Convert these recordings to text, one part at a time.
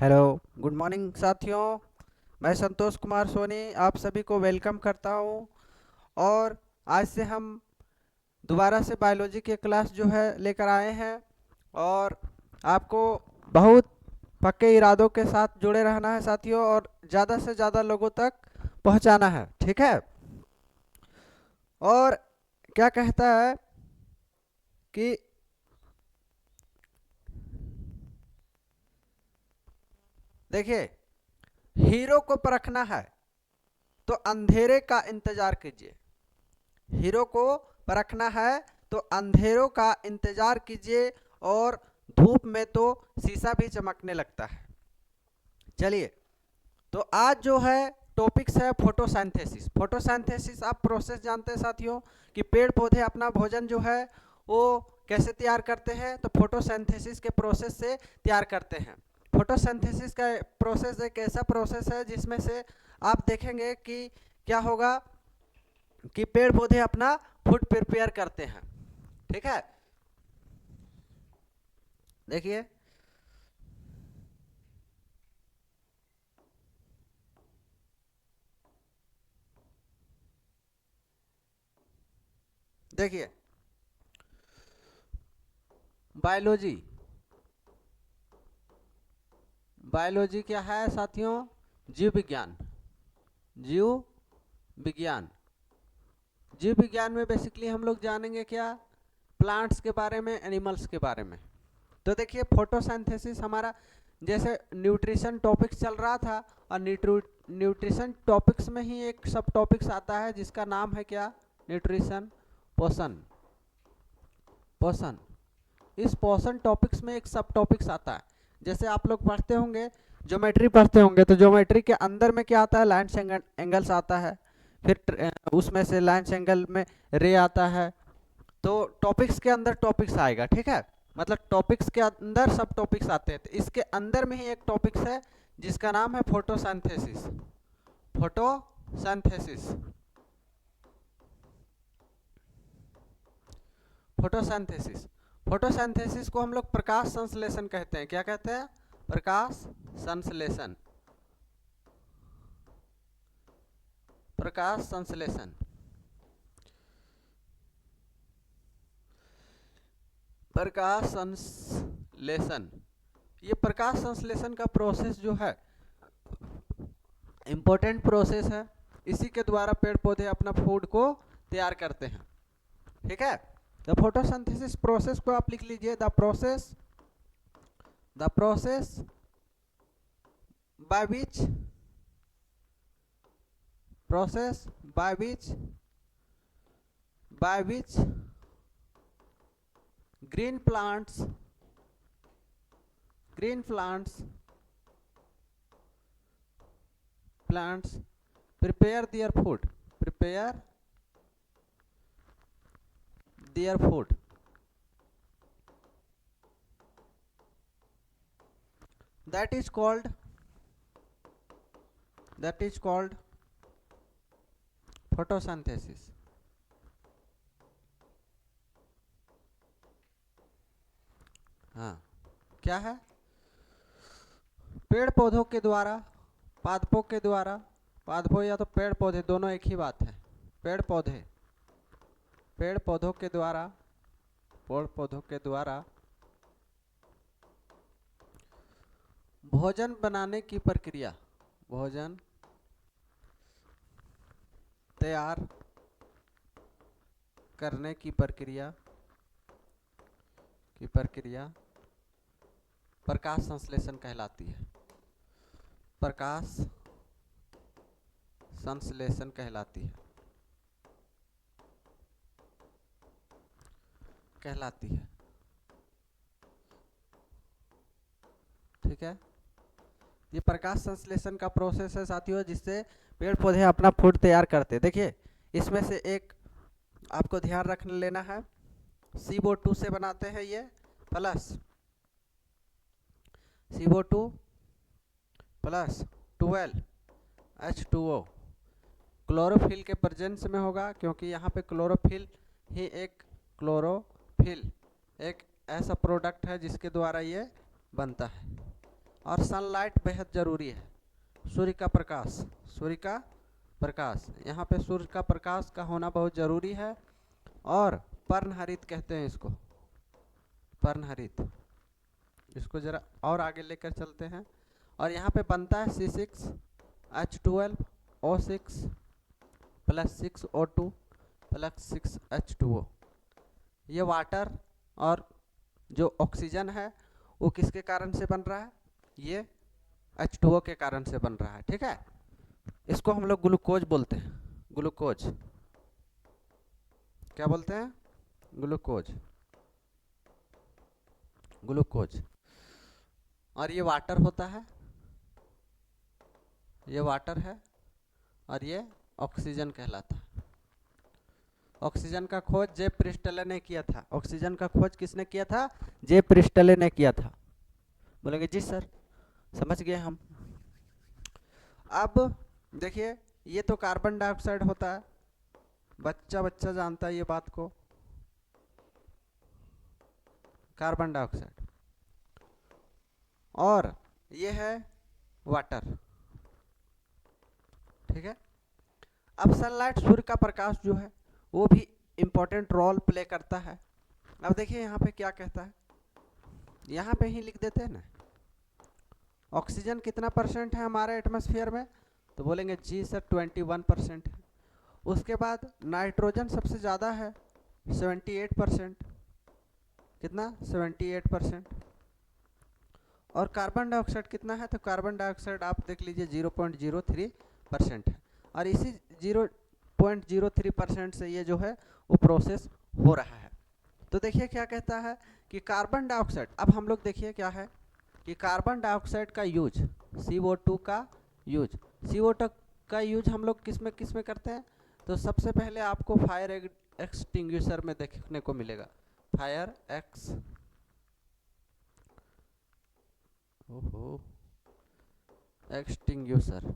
Hello, good morning साथियों। मैं संतोष कुमार सोनी आप सभी को वेलकम करता हूं। और आज से हम दोबारा से बायोलॉजी के क्लास जो है लेकर आए हैं। और आपको बहुत पक्के इरादों के साथ जुड़े रहना है साथियों, और ज़्यादा से ज़्यादा लोगों तक पहुंचाना है, ठीक है। और क्या कहता है कि देखिए, हीरो को परखना है तो अंधेरे का इंतजार कीजिए। हीरो को परखना है तो अंधेरों का इंतजार कीजिए, और धूप में तो शीशा भी चमकने लगता है। चलिए, तो आज जो है टॉपिक्स है फोटोसिंथेसिस। फोटोसिंथेसिस आप प्रोसेस जानते हैं साथियों, कि पेड़ पौधे अपना भोजन जो है वो कैसे तैयार करते हैं, तो फोटोसिंथेसिस के प्रोसेस से तैयार करते हैं। फोटोसिंथेसिस का प्रोसेस एक ऐसा प्रोसेस है जिसमें से आप देखेंगे कि क्या होगा कि पेड़ पौधे अपना फूड प्रिपेयर करते हैं, ठीक है। देखिए, देखिए बायोलॉजी बायोलॉजी क्या है साथियों? जीव विज्ञान। जीव विज्ञान जीव विज्ञान में बेसिकली हम लोग जानेंगे क्या? प्लांट्स के बारे में, एनिमल्स के बारे में। तो देखिए, फोटोसिंथेसिस हमारा जैसे न्यूट्रिशन टॉपिक्स चल रहा था, और न्यूट्रिशन टॉपिक्स में ही एक सब टॉपिक्स आता है जिसका नाम है क्या? न्यूट्रिशन, पोषण। पोषण, इस पोषण टॉपिक्स में एक सब टॉपिक्स आता है। जैसे आप लोग पढ़ते होंगे, ज्योमेट्री पढ़ते होंगे, तो ज्योमेट्री के अंदर में क्या आता है? लाइन्स एंगल्स आता है। फिर उसमें से लाइन्स एंगल में रे आता है। तो टॉपिक्स के अंदर टॉपिक्स आएगा, ठीक है। मतलब टॉपिक्स के अंदर सब टॉपिक्स आते हैं। तो इसके अंदर में ही एक टॉपिक्स है जिसका नाम है फोटोसिंथेसिस। फोटोसिंथेसिस फोटोसिंथेसिस फोटोसिंथेसिस को हम लोग प्रकाश संश्लेषण कहते हैं। क्या कहते हैं? प्रकाश संश्लेषण। प्रकाश संश्लेषण प्रकाश संश्लेषण ये प्रकाश संश्लेषण का प्रोसेस जो है इम्पोर्टेंट प्रोसेस है। इसी के द्वारा पेड़ पौधे अपना फूड को तैयार करते हैं, ठीक है। द फोटोसिंथेसिस प्रोसेस को आप लिख लीजिए। The process by which process by which green plants prepare their food that is called photosynthesis. हाँ, क्या है? पेड़ पौधों के द्वारा, पादपों के द्वारा, पादपों या तो पेड़ पौधे दोनों एक ही बात है। पेड़ पौधों के द्वारा भोजन बनाने की प्रक्रिया, भोजन तैयार करने की प्रक्रिया प्रकाश संश्लेषण कहलाती है। प्रकाश संश्लेषण कहलाती है, ठीक है। ये प्रकाश संश्लेषण का प्रोसेस है साथियों, जिससे पेड़ पौधे अपना फूड तैयार करते हैं। देखिए, इसमें से एक आपको ध्यान रख लेना है, CO2 से बनाते हैं ये, plus CO2 plus 12H2O chlorophyll के प्रेजेंस में होगा, क्योंकि यहाँ पे क्लोरोफिल एक ऐसा प्रोडक्ट है जिसके द्वारा ये बनता है। और सनलाइट बेहद ज़रूरी है, सूर्य का प्रकाश, सूर्य का प्रकाश, यहाँ पे सूर्य का प्रकाश का होना बहुत ज़रूरी है। और पर्णहरित कहते हैं इसको, पर्णहरित, इसको ज़रा और आगे लेकर चलते हैं। और यहाँ पे बनता है C6H12O6 plus 6O2 plus 6H2O। ये वाटर और जो ऑक्सीजन है वो किसके कारण से बन रहा है, ये H2O के कारण से बन रहा है, ठीक है। इसको हम लोग ग्लूकोज बोलते हैं, ग्लूकोज, क्या बोलते हैं, ग्लूकोज, ग्लूकोज। और ये वाटर होता है, ये वाटर है, और ये ऑक्सीजन कहलाता है। ऑक्सीजन का खोज जे प्रिस्टले ने किया था, ऑक्सीजन का खोज किसने किया था, जे प्रिस्टले ने किया था। बोलेंगे जी सर समझ गए हम। अब देखिए ये तो कार्बन डाइऑक्साइड होता है, बच्चा जानता है ये बात को, कार्बन डाइऑक्साइड, और ये है वाटर, ठीक है। अब सनलाइट, सूर्य का प्रकाश जो है वो भी इम्पोर्टेंट रोल प्ले करता है। अब देखिए यहाँ पे क्या कहता है, यहाँ पे ही लिख देते हैं ना, ऑक्सीजन कितना परसेंट है हमारे एटमॉस्फेयर में, तो बोलेंगे जी सर 21% है। उसके बाद नाइट्रोजन सबसे ज़्यादा है 78%, कितना 78%। और कार्बन डाइऑक्साइड कितना है, तो कार्बन डाइऑक्साइड आप देख लीजिए 0.03% है। और इसी 0.03% से ये जो है वो प्रोसेस हो रहा है। तो देखिए क्या कहता है कि कार्बन डाइऑक्साइड, अब हम लोग देखिए क्या है कि कार्बन डाइऑक्साइड का यूज, CO2 का यूज, CO2 का यूज हम लोग किस में करते हैं, तो सबसे पहले आपको फायर एक्सटिंग्विशर में देखने को मिलेगा, फायर एक्सटिंग्विशर,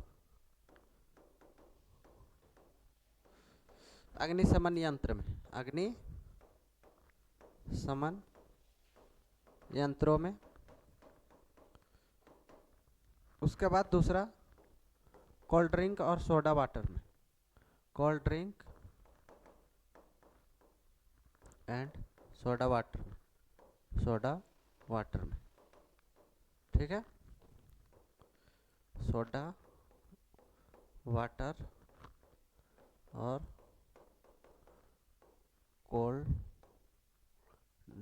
अग्निशमन यंत्र में, अग्निशमन यंत्रों में। उसके बाद दूसरा कोल्ड ड्रिंक और सोडा वाटर में, cold drink and soda water में, सोडा वाटर में, ठीक है, सोडा वाटर और कोल्ड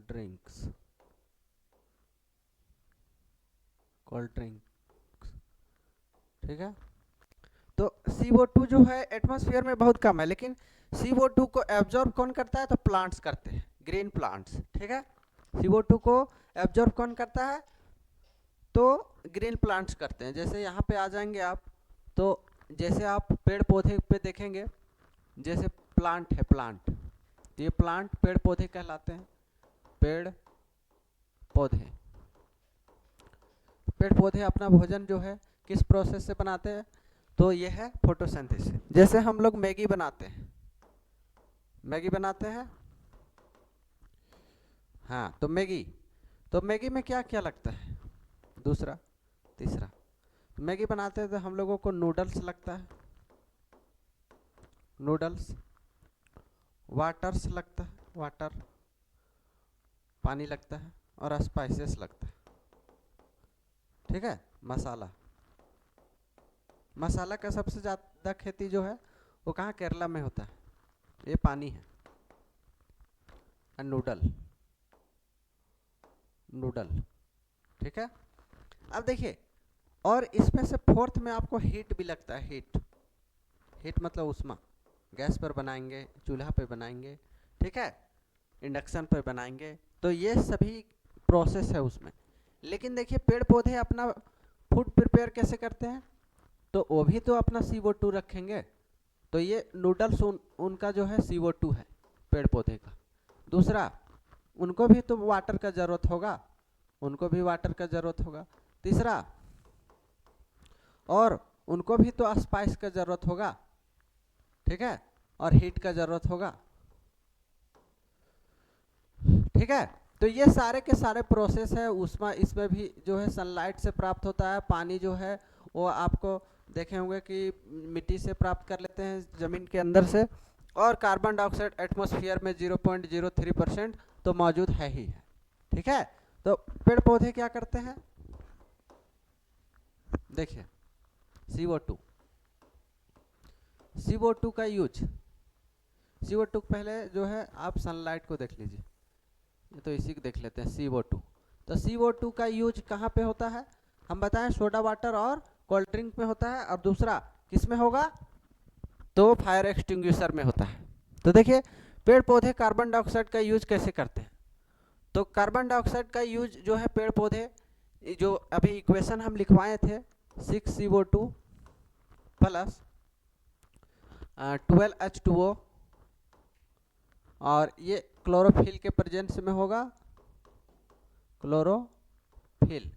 ड्रिंक्स, कोल्ड ड्रिंक्स, ठीक है। तो CO2 जो है एटमॉस्फेयर में बहुत कम है, लेकिन CO2 को एब्जॉर्ब कौन करता है, तो प्लांट्स करते हैं, ग्रीन प्लांट्स, ठीक है। CO2 को एब्जॉर्ब कौन करता है, तो ग्रीन प्लांट्स करते हैं। जैसे यहाँ पे आ जाएंगे आप, तो जैसे आप पेड़ पौधे पे देखेंगे, जैसे प्लांट है, प्लांट, ये प्लांट पेड़ पौधे कहलाते हैं, पेड़ पौधे, पेड़ पौधे अपना भोजन जो है किस प्रोसेस से बनाते हैं, तो ये है फोटोसिंथेसिस। जैसे हम लोग मैगी बनाते हैं, मैगी बनाते हैं, हाँ, तो मैगी में क्या क्या लगता है, दूसरा तीसरा, मैगी बनाते हैं तो हम लोगों को नूडल्स लगता है, नूडल्स, वाटर्स लगता है, वाटर, पानी लगता है, और स्पाइसेस लगता है, ठीक है। मसाला, मसाला का सबसे ज़्यादा खेती जो है वो कहाँ, केरला में होता है, ये पानी है। नूडल, नूडल, ठीक है। अब देखिए, और इसमें से फोर्थ में आपको हीट भी लगता है, हीट, हीट मतलब उष्मा, गैस पर बनाएंगे, चूल्हा पे बनाएंगे, ठीक है, इंडक्शन पर बनाएंगे, तो ये सभी प्रोसेस है उसमें। लेकिन देखिए पेड़ पौधे अपना फूड प्रिपेयर कैसे करते हैं, तो वो भी तो अपना CO2 रखेंगे, तो ये नूडल्स उनका जो है CO2 है पेड़ पौधे का। दूसरा, उनको भी तो वाटर का ज़रूरत होगा, उनको भी वाटर का ज़रूरत होगा। तीसरा, और उनको भी तो स्पाइस का ज़रूरत होगा, ठीक है, और हीट का ज़रूरत होगा, ठीक है। तो ये सारे के सारे प्रोसेस है उसमें, इसमें भी जो है सनलाइट से प्राप्त होता है। पानी जो है वो आपको देखे होंगे कि मिट्टी से प्राप्त कर लेते हैं ज़मीन के अंदर से, और कार्बन डाइऑक्साइड एटमॉस्फेयर में 0.03% तो मौजूद है ही है। ठीक है, तो पेड़ पौधे क्या करते हैं, देखिए CO2, CO2 का यूज, CO2 पहले जो है आप सनलाइट को देख लीजिए, ये तो इसी को देख लेते हैं CO2। तो CO2 का यूज कहाँ पे होता है, हम बताएं सोडा वाटर और कोल्ड ड्रिंक में होता है, और दूसरा किस में होगा, तो फायर एक्सटिंग्विशर में होता है। तो देखिए पेड़ पौधे कार्बन डाइऑक्साइड का यूज कैसे करते हैं, तो कार्बन डाइऑक्साइड का यूज जो है पेड़ पौधे, जो अभी इक्वेशन हम लिखवाए थे 6CO2 प्लस 12H2O, और ये क्लोरोफिल के प्रेजेंस में होगा, क्लोरोफिल,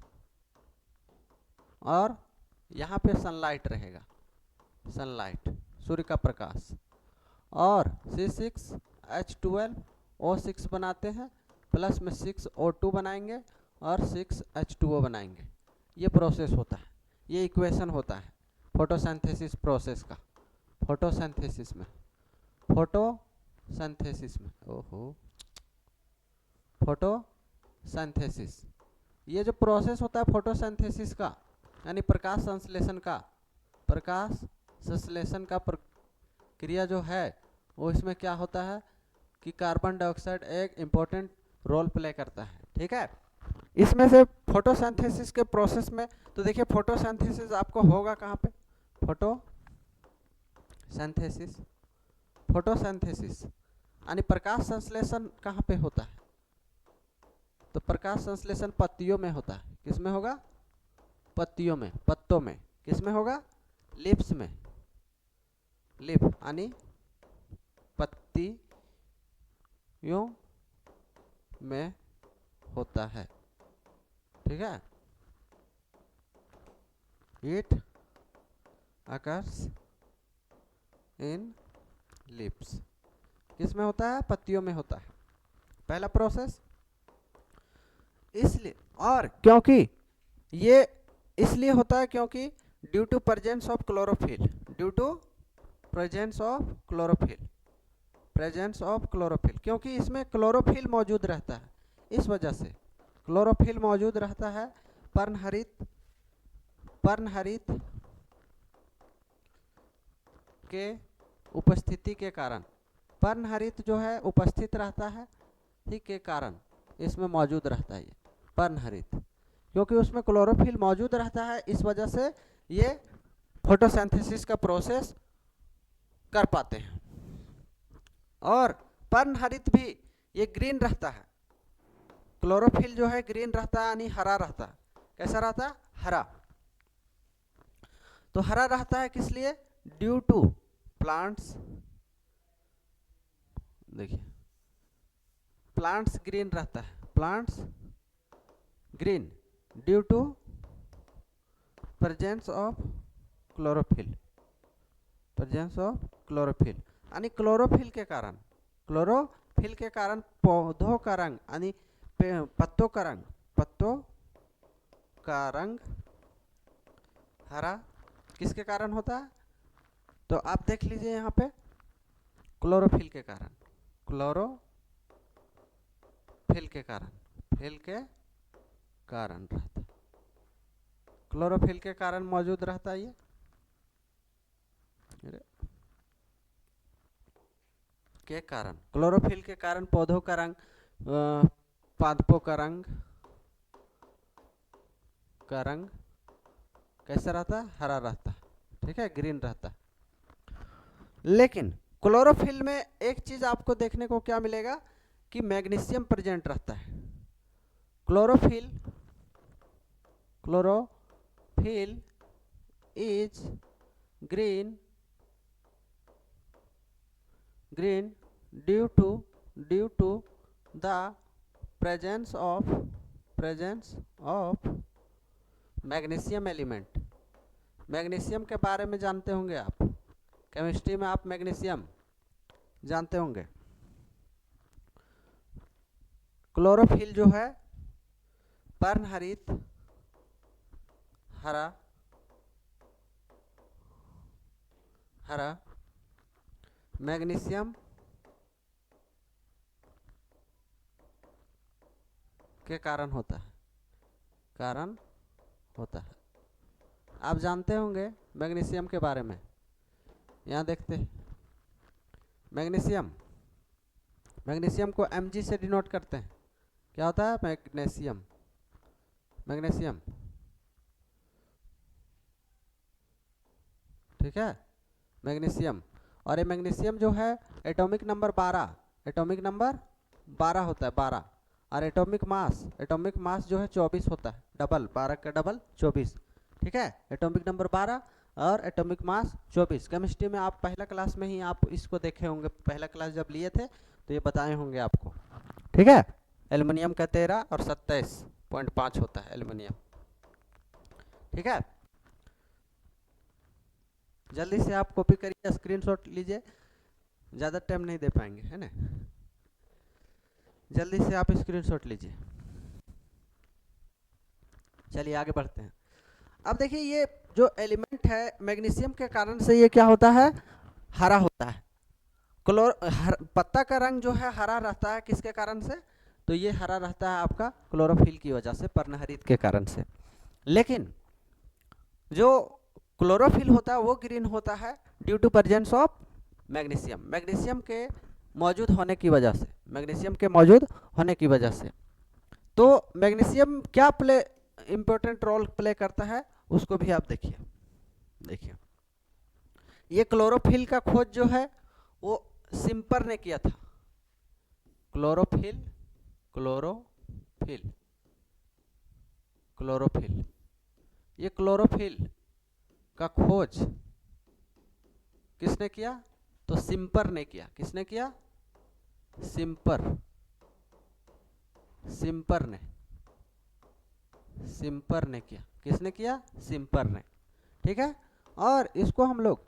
और यहाँ पे सनलाइट रहेगा, सनलाइट सूर्य का प्रकाश, और C6H12O6 बनाते हैं, प्लस में 6O2 बनाएंगे और 6H2O बनाएंगे। ये प्रोसेस होता है, ये इक्वेशन होता है फोटोसिंथेसिस प्रोसेस का, फोटोसिंथेसिस में, फोटोसिंथेसिस में, ओहो, फोटोसिंथेसिस, ये जो प्रोसेस होता है फोटोसिंथेसिस का, यानी प्रकाश संश्लेषण का, प्रकाश संश्लेषण का प्रक्रिया जो है वो इसमें क्या होता है कि कार्बन डाइऑक्साइड एक इम्पोर्टेंट रोल प्ले करता है। ठीक है, इसमें से फोटोसिंथेसिस के प्रोसेस में, तो देखिए फोटोसिंथेसिस आपको होगा कहाँ पे, फोटोसिंथेसिस, फोटोसिंथेसिस यानी प्रकाश संश्लेषण कहाँ पे होता है, तो प्रकाश संश्लेषण पत्तियों में होता है। किस में होगा, पत्तियों में, पत्तों में। किस में होगा, लीव्स में, लीफ यानी पत्तियों में होता है। ठीक है, इट अकर्स इन लीव्स, किस में होता है, पत्तियों में होता है, पहला प्रोसेस। इसलिए, और क्योंकि ये इसलिए होता है क्योंकि due to presence of chlorophyll, due to presence of chlorophyll, presence of chlorophyll, क्योंकि इसमें क्लोरोफिल मौजूद रहता है, इस वजह से क्लोरोफिल मौजूद रहता है। पर्णहरित, पर्णहरित के उपस्थिति के कारण, पर्णहरित जो है उपस्थित रहता है, ठीक, के कारण इसमें मौजूद रहता है ये पर्णहरित, क्योंकि उसमें क्लोरोफिल मौजूद रहता है, इस वजह से ये फोटोसिंथेसिस का प्रोसेस कर पाते हैं। और पर्णहरित भी ये ग्रीन रहता है, क्लोरोफिल जो है ग्रीन रहता है यानी हरा रहता है। कैसा रहता है, हरा। तो हरा रहता है किस लिए, ड्यू टू प्लांट्स, देखिए प्लांट्स ग्रीन रहता है, plants green due to presence of chlorophyll, presence of chlorophyll यानी क्लोरोफिल के कारण, क्लोरोफिल के कारण पौधों का रंग यानी पत्तों का रंग, पत्तों का रंग हरा किसके कारण होता है, तो आप देख लीजिए यहाँ पे क्लोरोफिल के कारण, क्लोरोफिल के कारण, फिल के कारण रहता है, क्लोरोफिल के कारण मौजूद रहता है ये। के कारण, क्लोरोफिल के कारण पौधों का रंग, पादपों का रंग कैसा रहता है, हरा रहता है, ठीक है, ग्रीन रहता है। लेकिन क्लोरोफिल में एक चीज आपको देखने को क्या मिलेगा कि मैग्नीशियम प्रेजेंट रहता है। Chlorophyll, chlorophyll is green due to the presence of magnesium element. Magnesium के बारे में जानते होंगे आप, केमिस्ट्री में आप मैग्नीशियम जानते होंगे। क्लोरोफिल जो है पर्णहरित हरा हरा मैग्नीशियम के कारण होता है। आप जानते होंगे मैग्नीशियम के बारे में। यहाँ देखते हैं मैग्नीशियम को Mg से डिनोट करते हैं। क्या होता है? मैग्नीशियम ठीक है, मैग्नीशियम। और ये मैग्नीशियम जो है एटॉमिक नंबर 12 होता है 12। और एटॉमिक मास जो है 24 होता है, डबल 12 का डबल 24। ठीक है, एटॉमिक नंबर 12 और एटॉमिक मास 24। केमिस्ट्री में आप पहला क्लास में ही आप इसको देखे होंगे, पहला क्लास जब लिए थे तो ये बताए होंगे आपको। ठीक है, एल्युमिनियम का 13 और 27.5 होता है एल्युमिनियम। ठीक है, जल्दी से आप कॉपी करिए, स्क्रीनशॉट लीजिए, ज़्यादा टाइम नहीं दे पाएंगे, है ना। जल्दी से आप स्क्रीनशॉट लीजिए। चलिए आगे बढ़ते हैं। अब देखिए ये जो एलिमेंट है मैग्नीशियम के कारण से ये क्या होता है? हरा होता है। पत्ता का रंग जो है हरा रहता है, किसके कारण से? तो ये हरा रहता है आपका क्लोरोफिल की वजह से, पर्णहरित के कारण से। लेकिन जो क्लोरोफिल होता है वो ग्रीन होता है due to presence of magnesium के मौजूद होने की वजह से। तो मैग्नीशियम क्या इम्पोर्टेंट रोल प्ले करता है उसको भी आप देखिए। ये क्लोरोफिल का खोज जो है वो सिम्पर ने किया था। क्लोरोफिल ये क्लोरोफिल का खोज किसने किया? तो सिम्पर ने किया। किसने किया? सिम्पर ने किया। किसने किया? सिम्पर ने। ठीक है, और इसको हम लोग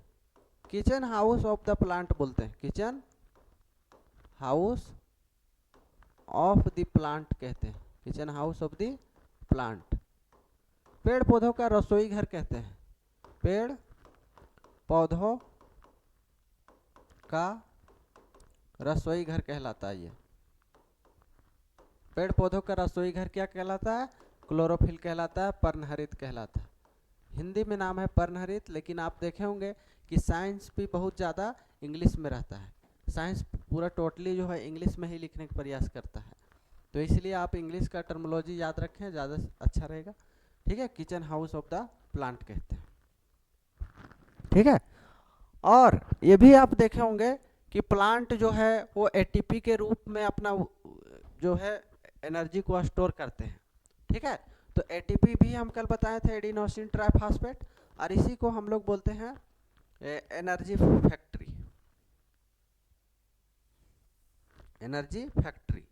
kitchen house of the plant बोलते हैं। Kitchen house of the plant कहते हैं। Kitchen house of the plant. पेड़ पौधों का रसोई घर कहते हैं। पेड़ पौधों का रसोई घर कहलाता है। ये पेड़ पौधों का रसोई घर क्या कहलाता है? क्लोरोफिल कहलाता है, पर्णहरित कहलाता है। हिंदी में नाम है पर्णहरित, लेकिन आप देखे होंगे कि साइंस भी बहुत ज़्यादा इंग्लिश में रहता है। साइंस पूरा टोटली जो है इंग्लिश में ही लिखने का प्रयास करता है, तो इसलिए आप इंग्लिश का टर्मिनोलॉजी याद रखें, ज़्यादा अच्छा रहेगा। ठीक है, kitchen house of the plant कहते हैं। ठीक है, और ये भी आप देखे होंगे कि प्लांट जो है वो एटीपी के रूप में अपना जो है एनर्जी को स्टोर करते हैं। ठीक है, तो एटीपी भी हम कल बताए थे, एडिनोसिन ट्राइफॉस्फेट, और इसी को हम लोग बोलते हैं एनर्जी फैक्ट्री। एनर्जी फैक्ट्री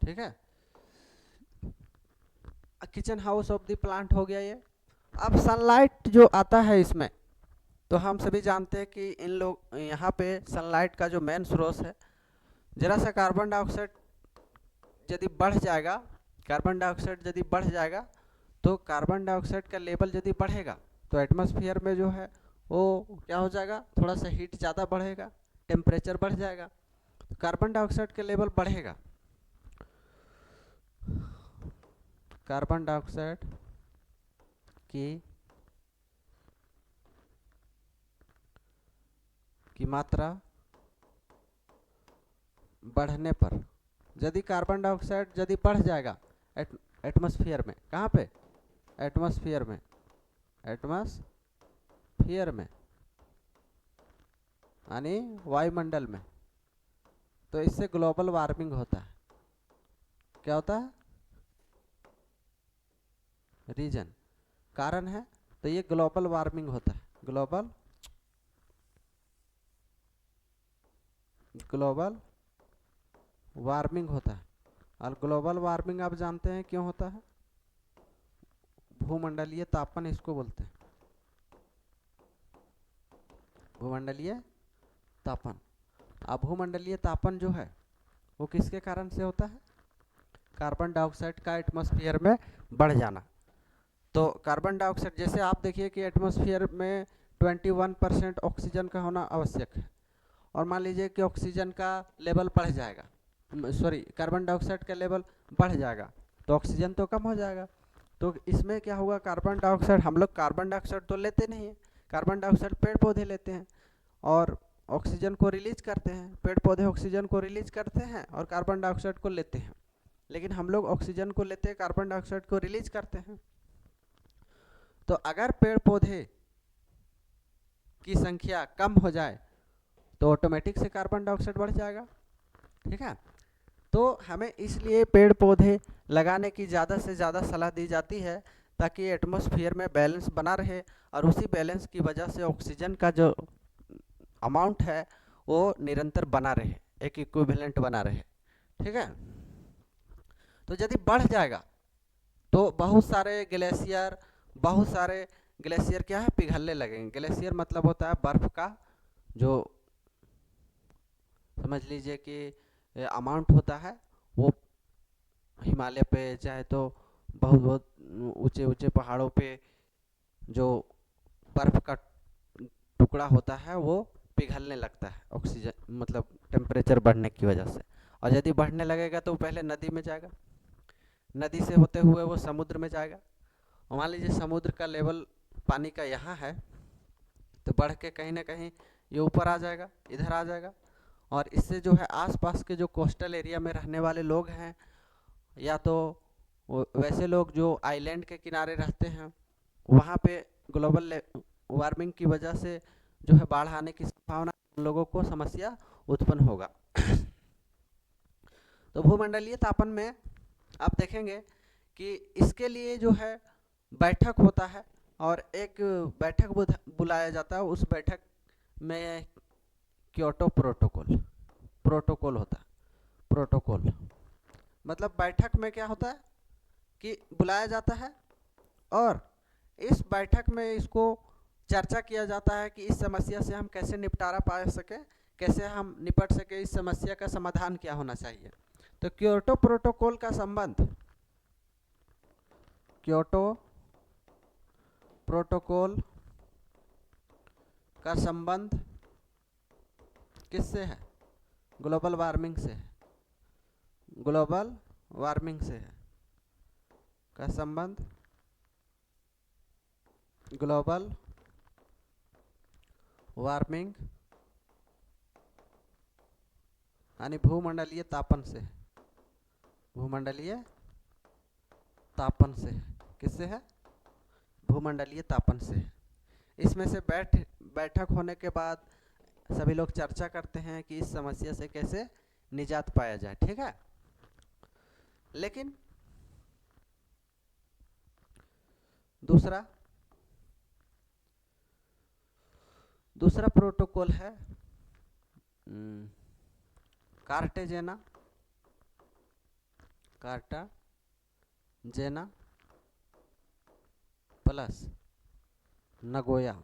ठीक है, kitchen house of the plant हो गया ये। अब सनलाइट जो आता है इसमें, तो हम सभी जानते हैं कि इन लोग यहाँ पे सनलाइट का जो मेन सोर्स है, जरा सा कार्बन डाइऑक्साइड यदि बढ़ जाएगा, तो कार्बन डाइऑक्साइड का लेवल यदि बढ़ेगा तो एटमॉस्फेयर में जो है वो क्या हो जाएगा? थोड़ा सा हीट ज़्यादा बढ़ेगा, टेम्परेचर बढ़ जाएगा, तो कार्बन डाइऑक्साइड का लेवल बढ़ेगा। कार्बन डाइऑक्साइड की मात्रा बढ़ने पर, यदि कार्बन डाइऑक्साइड यदि बढ़ जाएगा एटमॉस्फेयर में, कहाँ पे? एटमॉस्फेयर में यानी वायुमंडल में, तो इससे ग्लोबल वार्मिंग होता है। क्या होता है? रीजन कारण है, तो ये ग्लोबल वार्मिंग होता है। ग्लोबल वार्मिंग होता है। और ग्लोबल वार्मिंग आप जानते हैं क्यों होता है? भूमंडलीय तापन इसको बोलते हैं। भूमंडलीय तापन। अब भूमंडलीय तापन जो है वो किसके कारण से होता है? कार्बन डाइऑक्साइड का एटमॉस्फेयर में बढ़ जाना। तो कार्बन डाइऑक्साइड, जैसे आप देखिए कि एटमॉस्फेयर में 21% ऑक्सीजन का होना आवश्यक है, और मान लीजिए कि ऑक्सीजन का लेवल बढ़ जाएगा, सॉरी कार्बन डाइऑक्साइड का लेवल बढ़ जाएगा तो ऑक्सीजन तो कम हो जाएगा। तो इसमें क्या होगा, कार्बन डाइऑक्साइड, हम लोग कार्बन डाइऑक्साइड तो लेते नहीं हैं, कार्बन डाइऑक्साइड पेड़ पौधे लेते हैं और ऑक्सीजन को रिलीज करते हैं। पेड़ पौधे ऑक्सीजन को रिलीज करते हैं और कार्बन डाइऑक्साइड को लेते हैं, लेकिन हम लोग ऑक्सीजन को लेते हैं, कार्बन डाइऑक्साइड को रिलीज करते हैं। तो अगर पेड़ पौधे की संख्या कम हो जाए तो ऑटोमेटिक से कार्बन डाइऑक्साइड बढ़ जाएगा, ठीक है। तो हमें इसलिए पेड़ पौधे लगाने की ज़्यादा से ज़्यादा सलाह दी जाती है ताकि एटमॉस्फेयर में बैलेंस बना रहे और उसी बैलेंस की वजह से ऑक्सीजन का जो अमाउंट है वो निरंतर बना रहे, एक इक्विवेलेंट बना रहे, ठीक है। तो यदि बढ़ जाएगा तो बहुत सारे ग्लेशियर क्या है, पिघलने लगेंगे। ग्लेशियर मतलब होता है बर्फ का जो, समझ लीजिए कि अमाउंट होता है वो हिमालय पे चाहे तो बहुत बहुत ऊंचे ऊंचे पहाड़ों पे जो बर्फ का टुकड़ा होता है वो पिघलने लगता है ऑक्सीजन, मतलब टेम्परेचर बढ़ने की वजह से। और यदि बढ़ने लगेगा तो पहले नदी में जाएगा, नदी से होते हुए वो समुद्र में जाएगा। मान लीजिए समुद्र का लेवल पानी का यहाँ है तो बढ़ के कहीं ना कहीं ये ऊपर आ जाएगा, इधर आ जाएगा, और इससे जो है आसपास के जो कोस्टल एरिया में रहने वाले लोग हैं या तो वैसे लोग जो आइलैंड के किनारे रहते हैं वहाँ पे ग्लोबल वार्मिंग की वजह से जो है बाढ़ आने की संभावना, उन लोगों को समस्या उत्पन्न होगा। तो भूमंडलीय तापन में आप देखेंगे कि इसके लिए जो है बैठक होता है और एक बैठक बुलाया जाता है। उस बैठक में क्योटो प्रोटोकॉल होता है। प्रोटोकॉल मतलब बैठक में क्या होता है कि बुलाया जाता है और इस बैठक में इसको चर्चा किया जाता है कि इस समस्या से हम कैसे निपटारा पा सके, कैसे हम निपट सके, इस समस्या का समाधान क्या होना चाहिए। तो क्योटो प्रोटोकॉल का संबंध क्योटो प्रोटोकॉल का संबंध किससे है? ग्लोबल वार्मिंग से है। ग्लोबल वार्मिंग से है का संबंध ग्लोबल वार्मिंग यानी भूमंडलीय तापन से है। भूमंडलीय तापन से है। किससे है? भूमंडलीय तापन से है। इसमें से बैठक होने के बाद सभी लोग चर्चा करते हैं कि इस समस्या से कैसे निजात पाया जाए, ठीक है। लेकिन दूसरा प्रोटोकॉल है कार्टेजेना प्लस नगोया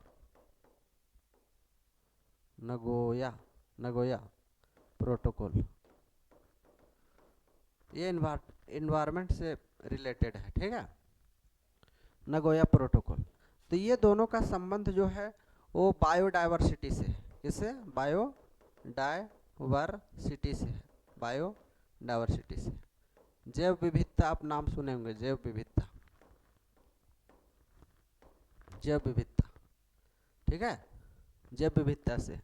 प्रोटोकॉल। ये इन्वायरमेंट से रिलेटेड है, ठीक है, नगोया प्रोटोकॉल। तो ये दोनों का संबंध जो है वो बायोडाइवर्सिटी से है। किससे? बायोडाइवर्सिटी से है। बायोडाइवर्सिटी से, जैव विविधता, आप नाम सुने होंगे, जैव विविधता, ठीक है, जैव विविधता से।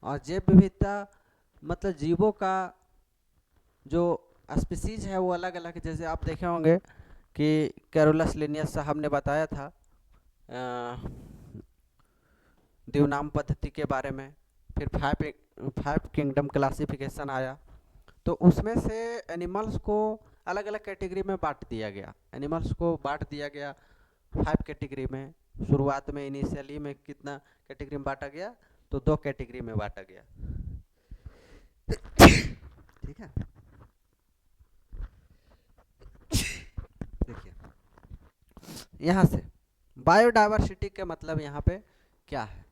और जैव विविधता मतलब जीवों का जो स्पीसीज है वो अलग अलग है। जैसे आप देखे होंगे कि कैरोलस लिनियस साहब ने बताया था द्विनाम पद्धति के बारे में, फिर 5 किंगडम क्लासिफिकेशन आया, तो उसमें से एनिमल्स को अलग अलग कैटेगरी में बांट दिया गया। एनिमल्स को बांट दिया गया 5 कैटेगरी में। शुरुआत में इनिशियली में कितना कैटेगरी में बांटा गया? तो 2 कैटेगरी में बांटा गया, ठीक है। देखिए यहाँ से बायोडाइवर्सिटी के मतलब यहाँ पे क्या है?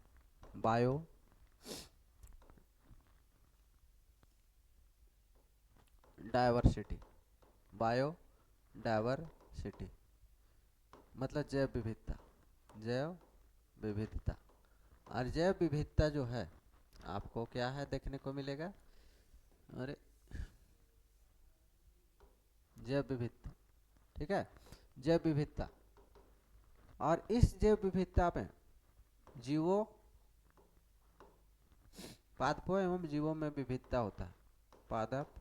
डाइवर्सिटी, बायो डाइवर्सिटी मतलब जैव विविधता, जैव विविधता। और जैव विविधता जो है आपको क्या है देखने को मिलेगा, अरे जैव विविधता, ठीक है, जैव विविधता। और इस जैव विविधता में जीवों, पादपों एवं जीवों में विविधता होता है, पादपों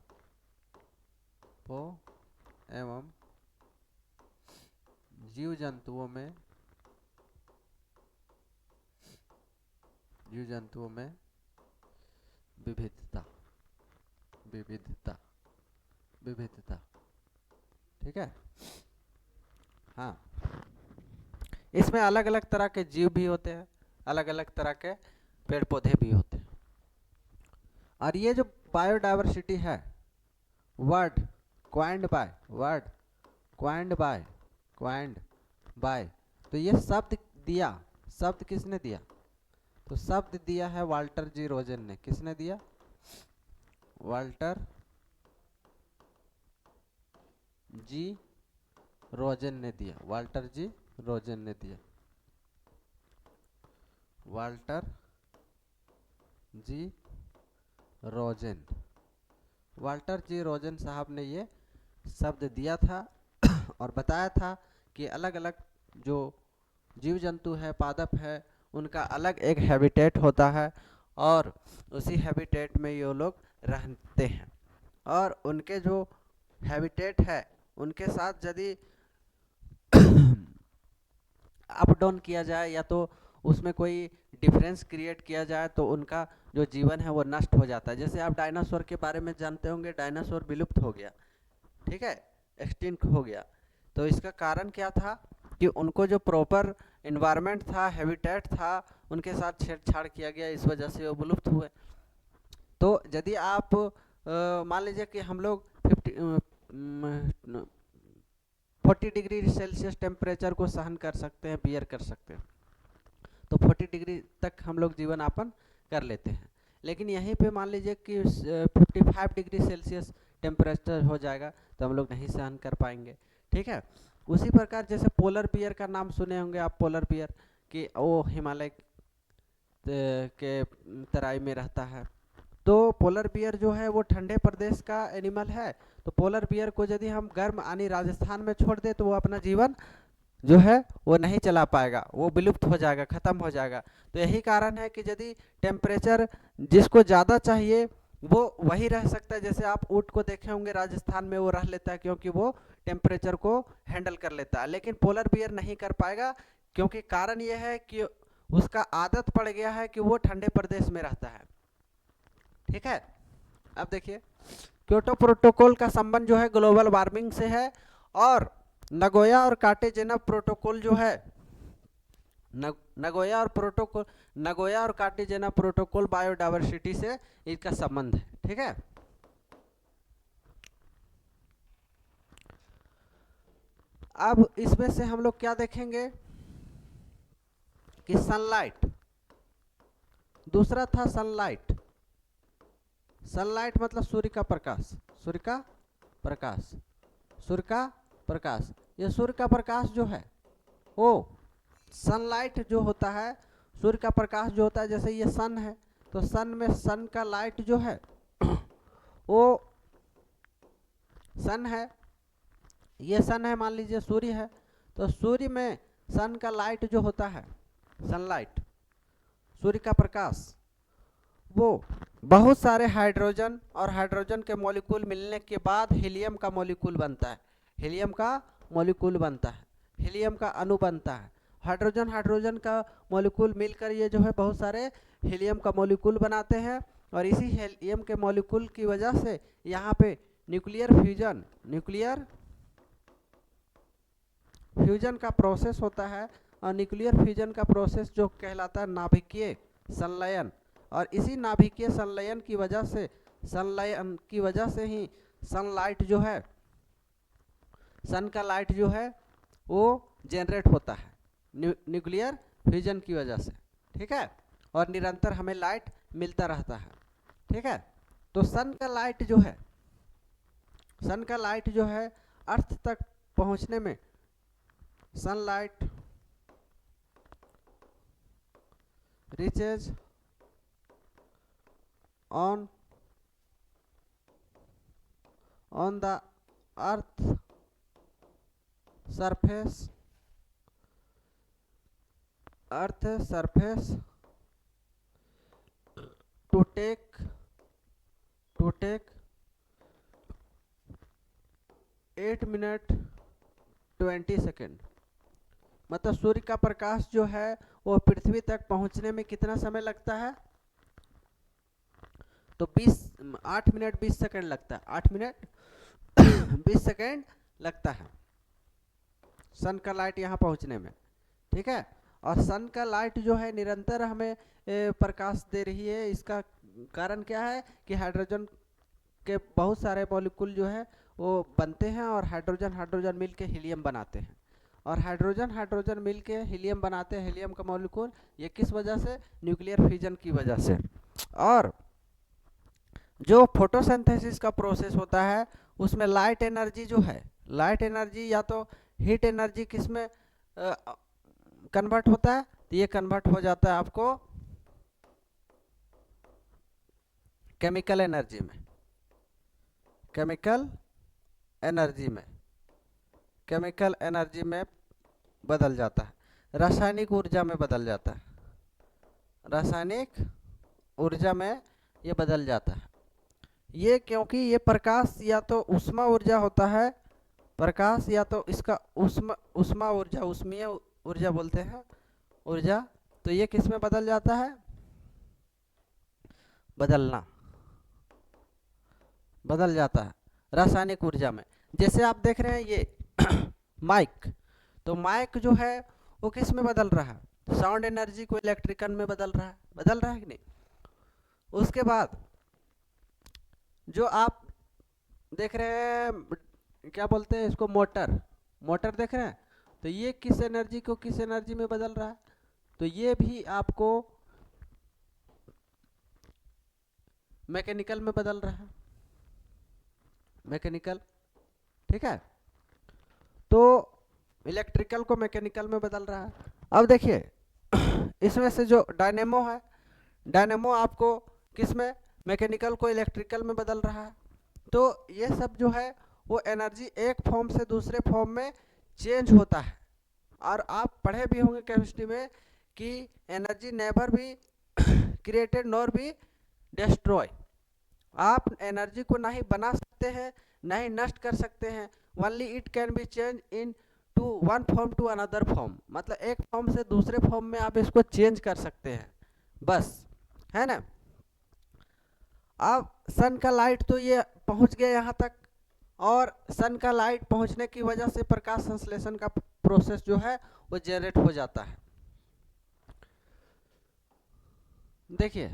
एवं जीव जंतुओं में, जीव जंतुओं में विविधता, विविधता, विविधता, ठीक है। हाँ, इसमें अलग अलग तरह के जीव भी होते हैं, अलग अलग तरह के पेड़ पौधे भी होते हैं। और ये जो बायोडाइवर्सिटी है, word coined by, word coined by, coined by, तो ये शब्द दिया, शब्द किसने दिया, तो शब्द दिया है वाल्टर जी रोजन ने। किसने दिया, वाल्टर जी रोजन ने दिया, वाल्टर जी रोजन ने दिया, वाल्टर जी रोजन, वाल्टर जी रोजन साहब ने ये शब्द दिया था और बताया था कि अलग अलग जो जीव जंतु है, पादप है, उनका अलग एक हैबिटेट होता है और उसी हैबिटेट में ये लोग रहते हैं। और उनके जो हैबिटेट है उनके साथ यदि अप डाउन किया जाए या तो उसमें कोई डिफरेंस क्रिएट किया जाए तो उनका जो जीवन है वो नष्ट हो जाता है। जैसे आप डायनासोर के बारे में जानते होंगे, डायनासोर विलुप्त हो गया, ठीक है, एक्सटिंक्ट हो गया। तो इसका कारण क्या था कि उनको जो प्रॉपर एनवायरनमेंट था, हैबिटेट था, उनके साथ छेड़छाड़ किया गया, इस वजह से वो विलुप्त हुए। तो यदि आप मान लीजिए कि हम लोग 40 डिग्री सेल्सियस टेम्परेचर को सहन कर सकते हैं, बियर कर सकते हैं, तो 40 डिग्री तक हम लोग जीवन यापन कर लेते हैं। लेकिन यहीं पे मान लीजिए कि 55 डिग्री सेल्सियस टेम्परेचर हो जाएगा तो हम लोग नहीं सहन कर पाएंगे, ठीक है। उसी प्रकार जैसे पोलर बियर का नाम सुने होंगे आप, पोलर बियर कि वो हिमालय के तराई में रहता है। तो पोलर बियर जो है वो ठंडे प्रदेश का एनिमल है। तो पोलर बियर को यदि हम गर्म यानी राजस्थान में छोड़ दे तो वो अपना जीवन जो है वो नहीं चला पाएगा, वो विलुप्त हो जाएगा, खत्म हो जाएगा। तो यही कारण है कि यदि टेम्परेचर जिसको ज़्यादा चाहिए वो वही रह सकता है। जैसे आप ऊँट को देखे होंगे राजस्थान में, वो रह लेता है क्योंकि वो टेम्परेचर को हैंडल कर लेता है। लेकिन पोलर बियर नहीं कर पाएगा क्योंकि कारण ये है कि उसका आदत पड़ गया है कि वो ठंडे प्रदेश में रहता है, ठीक है। अब देखिए, क्योटो प्रोटोकॉल का संबंध जो है ग्लोबल वार्मिंग से है और नगोया और कार्टेजेना प्रोटोकॉल जो है, नगोया और कार्टेजेना प्रोटोकॉल बायोडाइवर्सिटी से इसका संबंध है, ठीक है। अब इसमें से हम लोग क्या देखेंगे कि सनलाइट, दूसरा था सनलाइट। सनलाइट मतलब सूर्य का प्रकाश, सूर्य का प्रकाश, सूर्य का प्रकाश। ये सूर्य का प्रकाश जो है वो सनलाइट जो होता है, सूर्य का प्रकाश जो होता है, जैसे ये सन है तो सन में सन का लाइट जो है वो सन है, ये सन है, मान लीजिए सूर्य है, तो सूर्य में सन का लाइट जो होता है, सनलाइट, सूर्य का प्रकाश, वो बहुत सारे हाइड्रोजन और हाइड्रोजन के मॉलिक्यूल मिलने के बाद हीलियम का मॉलिक्यूल बनता है, हीलियम का मॉलिक्यूल बनता है, हीलियम का अणु बनता है। हाइड्रोजन हाइड्रोजन का मॉलिक्यूल मिलकर ये जो है बहुत सारे हीलियम का मॉलिक्यूल बनाते हैं और इसी हीलियम के मॉलिक्यूल की वजह से यहाँ पे न्यूक्लियर फ्यूजन का प्रोसेस होता है और न्यूक्लियर फ्यूजन का प्रोसेस जो कहलाता है नाभिकीय संलयन, और इसी नाभिकीय संलयन की वजह से ही सनलाइट जो है, सन का लाइट जो है वो जनरेट होता है न्यूक्लियर फ्यूजन की वजह से, ठीक है, और निरंतर हमें लाइट मिलता रहता है, ठीक है। तो सन का लाइट जो है सन का लाइट जो है अर्थ तक पहुंचने में, sunlight reaches on the earth surface to take 8 minute 20 second. मतलब सूर्य का प्रकाश जो है वो पृथ्वी तक पहुंचने में कितना समय लगता है? तो 8 मिनट 20 सेकेंड लगता है। 8 मिनट 20 सेकेंड लगता है सन का लाइट यहाँ पहुंचने में, ठीक है। और सन का लाइट जो है निरंतर हमें प्रकाश दे रही है। इसका कारण क्या है कि हाइड्रोजन के बहुत सारे मॉलिक्यूल जो है वो बनते हैं और हाइड्रोजन मिलके हीलियम बनाते हैं, और हाइड्रोजन मिलके हीलियम बनाते हैं। हीलियम का मॉलिक्यूल ये किस वजह से? न्यूक्लियर फ्यूजन की वजह से। और जो फोटोसिंथेसिस का प्रोसेस होता है उसमें लाइट एनर्जी जो है, लाइट एनर्जी या तो हीट एनर्जी किस में कन्वर्ट होता है? तो ये कन्वर्ट हो जाता है आपको केमिकल एनर्जी में, केमिकल एनर्जी में बदल जाता है, रासायनिक ऊर्जा में बदल जाता है, रासायनिक ऊर्जा में ये बदल जाता है। ये क्योंकि ये प्रकाश या तो ऊष्मा ऊर्जा होता है, प्रकाश या तो इसका ऊष्मा ऊर्जा, ऊष्मीय ऊर्जा बोलते हैं ऊर्जा। तो ये किस में बदल जाता है? बदल जाता है रासायनिक ऊर्जा में। जैसे आप देख रहे हैं ये माइक, तो माइक जो है वो किस में बदल रहा है? साउंड एनर्जी को इलेक्ट्रिकल में बदल रहा है कि नहीं? उसके बाद जो आप देख रहे हैं क्या बोलते हैं इसको, मोटर देख रहे हैं, तो ये किस एनर्जी को किस एनर्जी में बदल रहा है? तो ये भी आपको मैकेनिकल में बदल रहा है, मैकेनिकल, ठीक है। तो इलेक्ट्रिकल को मैकेनिकल में बदल रहा है। अब देखिए इसमें से जो डायनेमो है, डायनेमो आपको किस में? मैकेनिकल को इलेक्ट्रिकल में बदल रहा है। तो ये सब जो है वो एनर्जी एक फॉर्म से दूसरे फॉर्म में चेंज होता है। और आप पढ़े भी होंगे केमिस्ट्री में कि एनर्जी नेवर भी क्रिएटेड नॉर भी डिस्ट्रॉय। आप एनर्जी को ना ही बना सकते हैं ना ही नष्ट कर सकते हैं, only it can be change in to one form to another form. मतलब एक फॉर्म से दूसरे फॉर्म में आप इसको चेंज कर सकते हैं, बस, है ना। अब सन का लाइट तो ये पहुंच गया यहाँ तक, और सन का लाइट पहुंचने की वजह से प्रकाश संश्लेषण का प्रोसेस जो है वो जनरेट हो जाता है। देखिए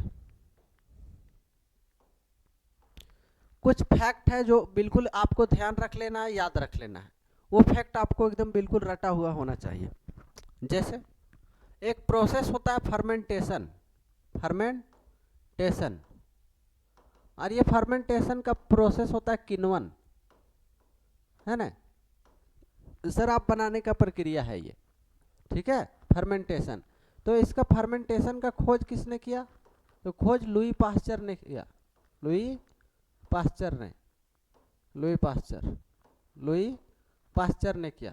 कुछ फैक्ट है जो बिल्कुल आपको ध्यान रख लेना है, याद रख लेना है। वो फैक्ट आपको एकदम बिल्कुल रटा हुआ होना चाहिए। जैसे एक प्रोसेस होता है फर्मेंटेशन, और ये फर्मेंटेशन का प्रोसेस होता है किण्वन, है ना, शराब बनाने का प्रक्रिया है ये, ठीक है, फर्मेंटेशन। तो इसका फर्मेंटेशन का खोज किसने किया? तो खोज लुई पास्चर ने किया, लुई पास्चर ने किया,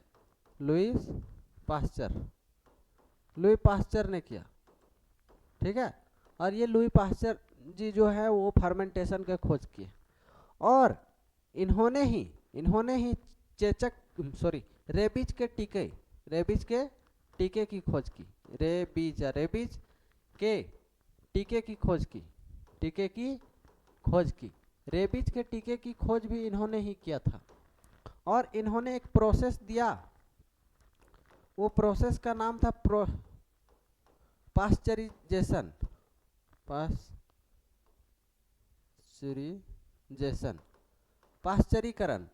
लुई पास्चर ने किया, ठीक है। और ये लुई पास्चर जी जो है वो फर्मेंटेशन के खोज किए, और इन्होंने ही चेचक रेबीज के टीके की खोज की, रेबीज के टीके की खोज की। रेबीज के टीके की खोज भी इन्होंने ही किया था। और इन्होंने एक प्रोसेस दिया, वो प्रोसेस का नाम था पास्चरीकरण,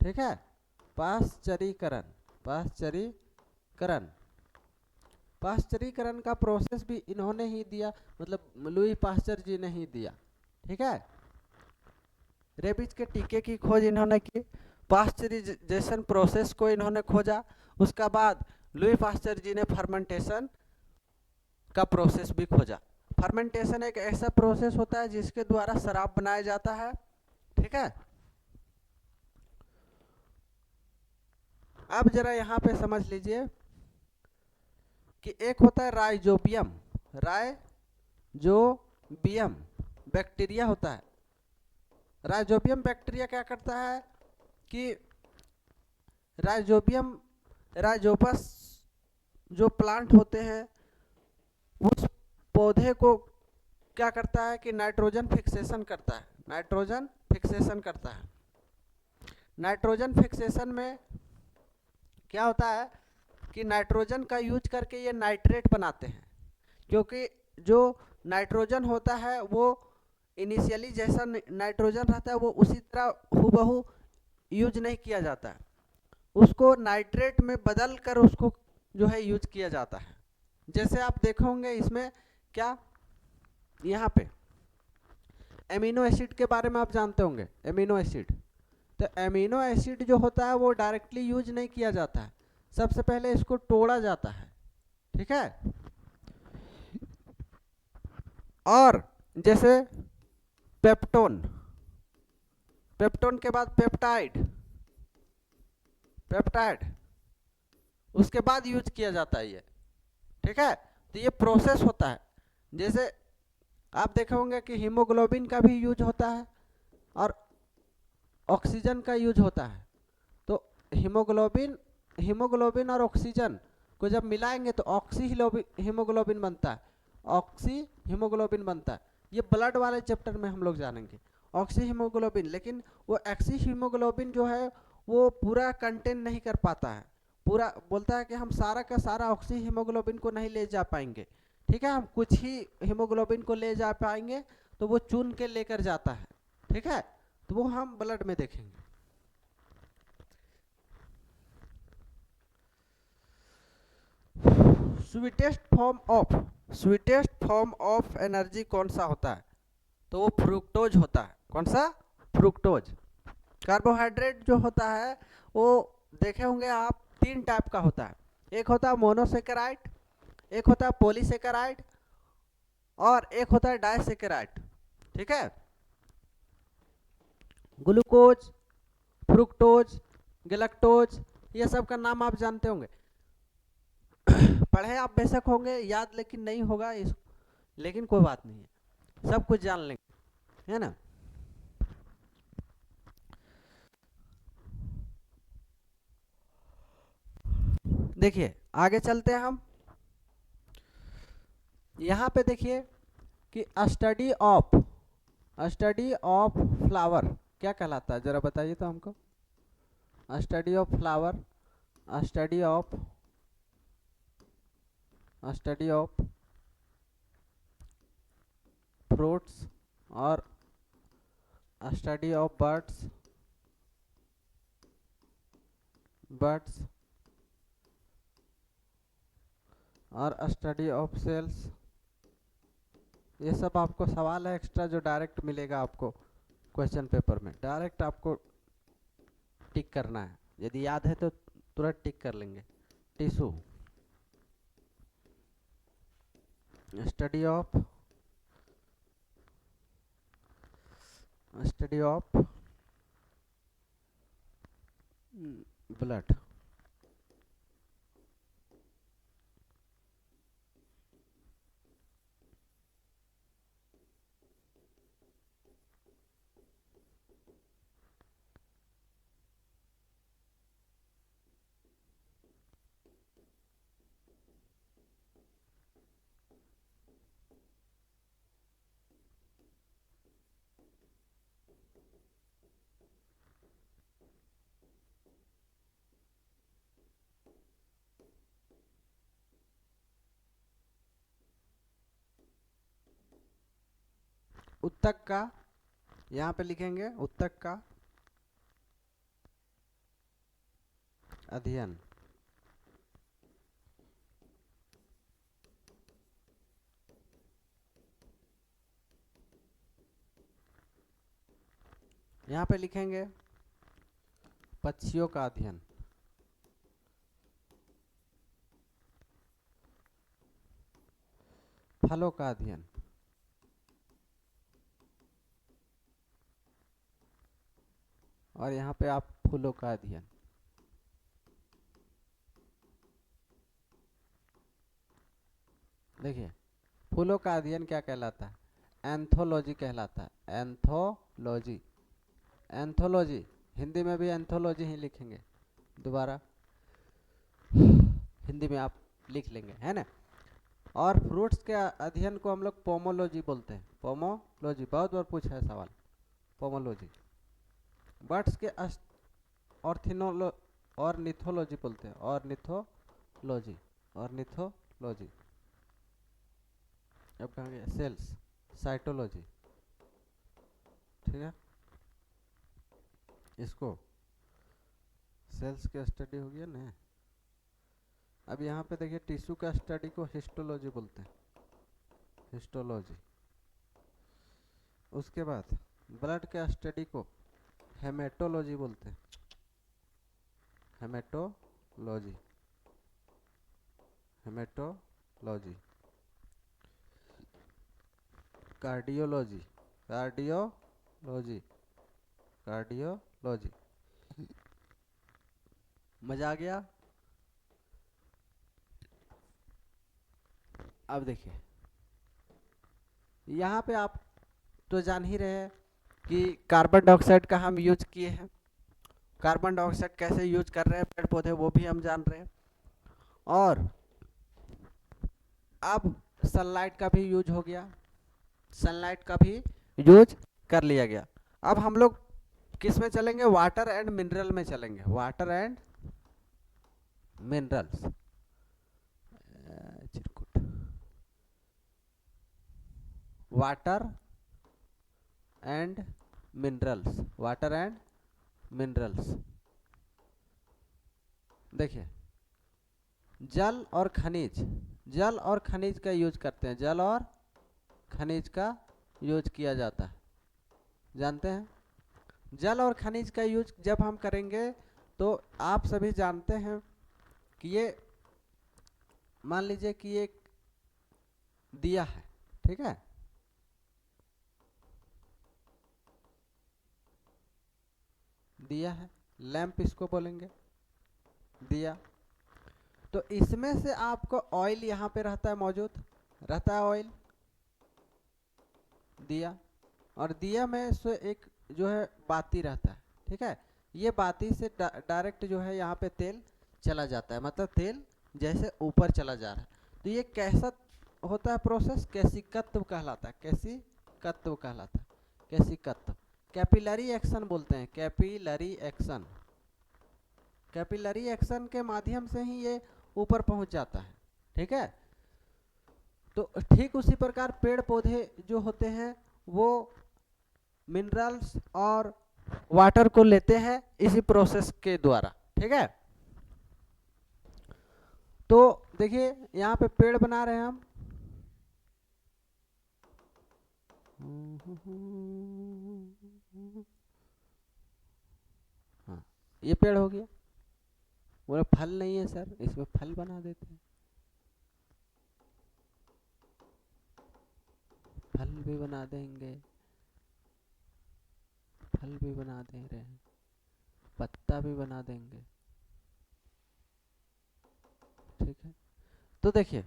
ठीक है, पास्चरीकरण का प्रोसेस भी इन्होंने ही दिया, मतलब लुई पास्चर जी ने ही दिया, ठीक है। रेबीज के टीके की खोज इन्होंने की, पास्चराइजेशन प्रोसेस को इन्होंने खोजा, उसका बाद लुई पास्चर जी ने फर्मेंटेशन का प्रोसेस भी खोजा। फर्मेंटेशन एक ऐसा प्रोसेस होता है जिसके द्वारा शराब बनाया जाता है, ठीक है। अब जरा यहाँ पे समझ लीजिए कि एक होता है राइजोबियम, राइजोबियम बैक्टीरिया होता है। राइजोबियम बैक्टीरिया क्या करता है कि राइजोपस जो प्लांट होते हैं उस पौधे को क्या करता है कि नाइट्रोजन फिक्सेशन करता है, नाइट्रोजन फिक्सेशन करता है। नाइट्रोजन फिक्सेशन में क्या होता है कि नाइट्रोजन का यूज करके ये नाइट्रेट बनाते हैं, क्योंकि जो नाइट्रोजन होता है वो इनिशियली जैसा नाइट्रोजन रहता है वो उसी तरह हूबहू यूज नहीं किया जाता है, उसको नाइट्रेट में बदल कर उसको जो है यूज किया जाता है। जैसे आप देखोगे इसमें क्या, यहाँ पे एमिनो एसिड के बारे में आप जानते होंगे, एमिनो एसिड। तो एमिनो एसिड जो होता है वो डायरेक्टली यूज नहीं किया जाता है, सबसे पहले इसको तोड़ा जाता है, ठीक है। और जैसे पेप्टोन, पेप्टोन के बाद पेप्टाइड, पेप्टाइड उसके बाद यूज किया जाता है ये, ठीक है। तो ये प्रोसेस होता है। जैसे आप देखे होंगे कि हीमोग्लोबिन का भी यूज होता है और ऑक्सीजन का यूज होता है। तो हीमोग्लोबिन और ऑक्सीजन को जब मिलाएंगे तो ऑक्सी हीमोग्लोबिन बनता है, ऑक्सी हीमोग्लोबिन बनता है। ये ब्लड वाले चैप्टर में हम लोग जानेंगे ऑक्सी हीमोग्लोबिन। लेकिन वो एक्सी हीमोग्लोबिन जो है वो पूरा कंटेन नहीं कर पाता है, पूरा बोलता है कि हम सारा का सारा ऑक्सी हीमोग्लोबिन को नहीं ले जा पाएंगे, ठीक है। हम कुछ ही हीमोग्लोबिन को ले जा पाएंगे, तो वो चुन के लेकर जाता है, ठीक है। तो वो हम ब्लड में देखेंगे। स्वीटेस्ट फॉर्म ऑफ एनर्जी कौन सा होता है, तो वो फ्रुक्टोज होता है। कौन सा, फ्रुक्टोज। कार्बोहाइड्रेट जो होता है वो देखे होंगे आप तीन टाइप का होता है, एक होता है मोनोसेकेराइड, एक होता है पॉलीसेकेराइड और एक होता है डाइसेकेराइड, ठीक है। ग्लूकोज, फ्रुक्टोज, गैलेक्टोज, ये सब का नाम आप जानते होंगे, पढ़े आप बेशक होंगे, याद लेकिन नहीं होगा इस, लेकिन कोई बात नहीं है, सब कुछ जान लेंगे, है ना। देखिए आगे चलते हैं हम, यहाँ पे देखिए कि स्टडी ऑफ फ्लावर क्या कहलाता है, जरा बताइए तो हमको। Study of flower, study of fruits और स्टडी ऑफ बर्ड्स और स्टडी ऑफ सेल्स। ये सब आपको सवाल है एक्स्ट्रा जो डायरेक्ट मिलेगा आपको क्वेश्चन पेपर में, डायरेक्ट आपको टिक करना है, यदि याद है तो तुरंत टिक कर लेंगे। Tissue, study of blood. उत्तक का, यहाँ पे लिखेंगे उत्तक का अध्ययन। यहाँ पे लिखेंगे पक्षियों का अध्ययन, फलों का अध्ययन, और यहाँ पे आप फूलों का अध्ययन। देखिए फूलों का अध्ययन क्या कहलाता है? एंथोलॉजी कहलाता है। एंथोलॉजी, एंथोलॉजी हिंदी में भी एंथोलॉजी ही लिखेंगे, दोबारा हिंदी में आप लिख लेंगे, है ना। और फ्रूट्स के अध्ययन को हम लोग पोमोलॉजी बोलते हैं। पोमोलॉजी बहुत बार पूछा है सवाल, पोमोलॉजी। बर्ड्स के ऑर्थिनोलो ऑर्निथोलॉजी बोलते हैं, ऑर्निथोलॉजी, ऑर्निथोलॉजी। अब कहेंगे सेल्स, साइटोलॉजी, ठीक है। इसको सेल्स की स्टडी हो गया ना। अब यहाँ पे देखिए टिश्यू का स्टडी को हिस्टोलॉजी बोलते हैं, हिस्टोलॉजी। उसके बाद ब्लड के स्टडी को हेमेटोलॉजी बोलते हैं, haematology, haematology. Cardiology, cardiology, cardiology. मजा आ गया। अब देखिए यहाँ पे आप तो जान ही रहे हैं कि कार्बन डाइऑक्साइड का हम यूज किए हैं। कार्बन डाइऑक्साइड कैसे यूज कर रहे हैं पेड़ पौधे, वो भी हम जान रहे हैं। और अब सनलाइट का भी यूज हो गया, सनलाइट का भी यूज कर लिया गया। अब हम लोग किस में चलेंगे? वाटर एंड मिनरल में चलेंगे, water and minerals. Water and minerals, water and minerals. देखिए जल और खनिज, जल और खनिज का यूज करते हैं, जल और खनिज का यूज किया जाता है, जानते हैं। जल और खनिज का यूज जब हम करेंगे तो आप सभी जानते हैं कि ये मान लीजिए कि ये दिया है, ठीक है। दिया है, लैंप इसको बोलेंगे, दिया। तो इसमें से आपको ऑयल यहाँ पे रहता है, मौजूद रहता है ऑयल, दिया। और दिया में से एक जो है बाती रहता है, ठीक है। ये बाती से डायरेक्ट जो है यहाँ पे तेल चला जाता है, मतलब तेल जैसे ऊपर चला जा रहा है। तो ये कैसा होता है प्रोसेस? कैसिकत्व कहलाता है, कैसिकत्व कहलाता है, कैसिकत्व। कैपिलरी एक्शन बोलते हैं, कैपिलरी एक्शन। कैपिलरी एक्शन के माध्यम से ही ये ऊपर पहुंच जाता है, ठीक है। तो ठीक उसी प्रकार पेड़ पौधे जो होते हैं वो मिनरल्स और वाटर को लेते हैं इसी प्रोसेस के द्वारा, ठीक है। तो देखिए यहाँ पे पेड़ बना रहे हैं हम, हाँ ये पेड़ हो गया। बोले फल नहीं है सर, इसमें फल बना देते हैं, फल भी बना देंगे, फल भी बना दे रहे हैं, पत्ता भी बना देंगे, ठीक है। तो देखिए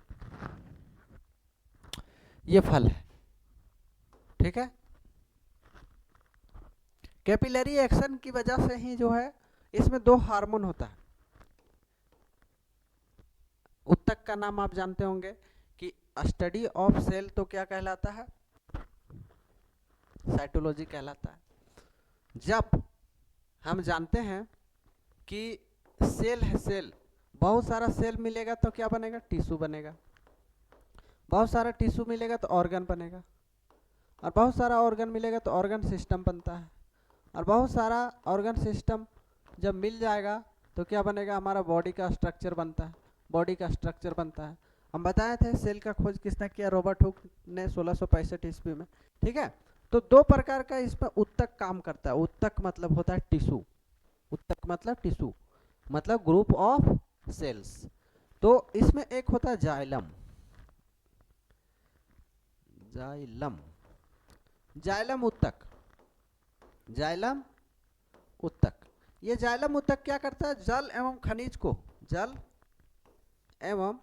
ये फल है, ठीक है। कैपिलरी एक्शन की वजह से ही जो है इसमें दो हार्मोन होता है। उत्तक का नाम आप जानते होंगे कि स्टडी ऑफ सेल तो क्या कहलाता है? साइटोलॉजी कहलाता है। जब हम जानते हैं कि सेल है, सेल बहुत सारा सेल मिलेगा तो क्या बनेगा? टिश्यू बनेगा। बहुत सारा टिश्यू मिलेगा तो ऑर्गन बनेगा, और बहुत सारा ऑर्गन मिलेगा तो ऑर्गन सिस्टम बनता है। और बहुत सारा ऑर्गन सिस्टम जब मिल जाएगा तो क्या बनेगा? हमारा बॉडी का स्ट्रक्चर बनता है, बॉडी का स्ट्रक्चर बनता है। हम बताए थे सेल का खोज किसने किया? रॉबर्ट हुक ने 1665 ईस्वी में, ठीक है। तो दो प्रकार का इसमें उत्तक काम करता है। उत्तक मतलब होता है टिश्यू, उत्तक मतलब टिश्यू, मतलब ग्रुप ऑफ सेल्स। तो इसमें एक होता है जाइलम, जाइलम, जाइलम उत्तक, जाइलम उत्तक। ये जाइलम उत्तक क्या करता है, जल एवं खनिज को, जल एवं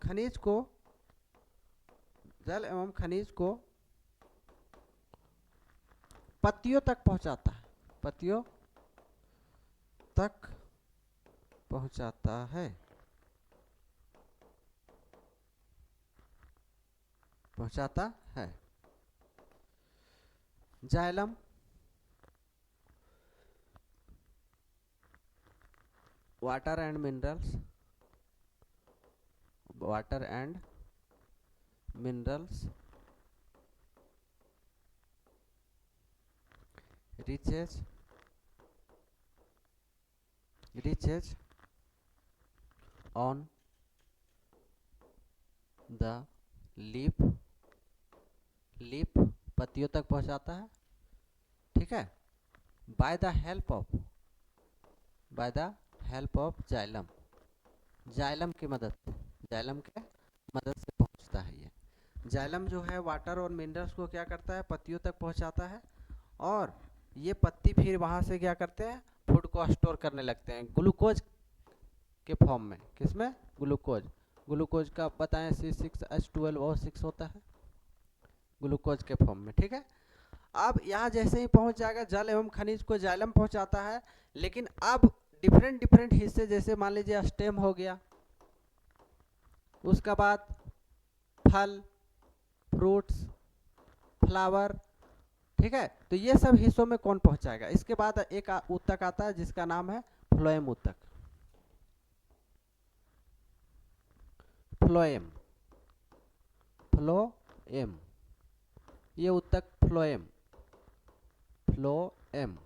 खनिज को, जल एवं खनिज को पत्तियों तक पहुंचाता है, पत्तियों तक पहुंचाता है, पहुंचाता है। Xylem water and minerals, water and minerals reaches, reaches on the leaf, leaf पत्तियों तक पहुंचाता है, ठीक है, by the help of, by the help of xylem, xylem की मदद, जाइलम के मदद से पहुंचता है ये। जाइलम जो है वाटर और मिनरल्स को क्या करता है, पत्तियों तक पहुंचाता है, और ये पत्ती फिर वहां से क्या करते हैं, फूड को स्टोर करने लगते हैं ग्लूकोज के फॉर्म में। किसमें, ग्लूकोज, ग्लूकोज का बताएं C6H12O6 होता है ग्लूकोज के फॉर्म में, ठीक है। अब यहाँ जैसे ही पहुंच जाएगा, जल एवं खनिज को जाइलम पहुंचाता है, लेकिन अब डिफरेंट डिफरेंट हिस्से, जैसे मान लीजिए स्टेम हो गया, उसका बाद फल, फ्रूट्स, फ्लावर, ठीक है, तो ये सब हिस्सों में कौन पहुंचाएगा। इसके बाद एक उत्तक आता है जिसका नाम है फ्लोएम उत्तक, फ्लोएम, फ्लोएम, ये उत्तक फ्लोएम, फ्लोएम,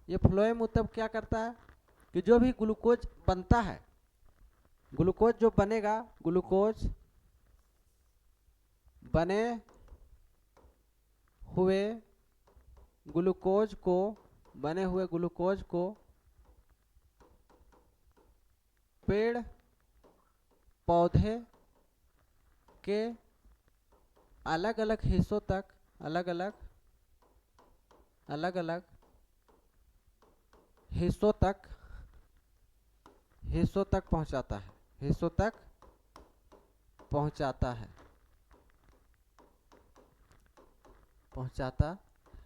ये फ्लोएम उत्तक क्या करता है कि जो भी ग्लूकोज बनता है, ग्लूकोज जो बनेगा, ग्लूकोज बने हुए ग्लूकोज को, बने हुए ग्लूकोज को पेड़ पौधे के अलग अलग हिस्सों तक, अलग अलग, अलग अलग हिस्सों तक, हिस्सों तक पहुंचाता है, हिस्सों तक पहुंचाता है, पहुंचाता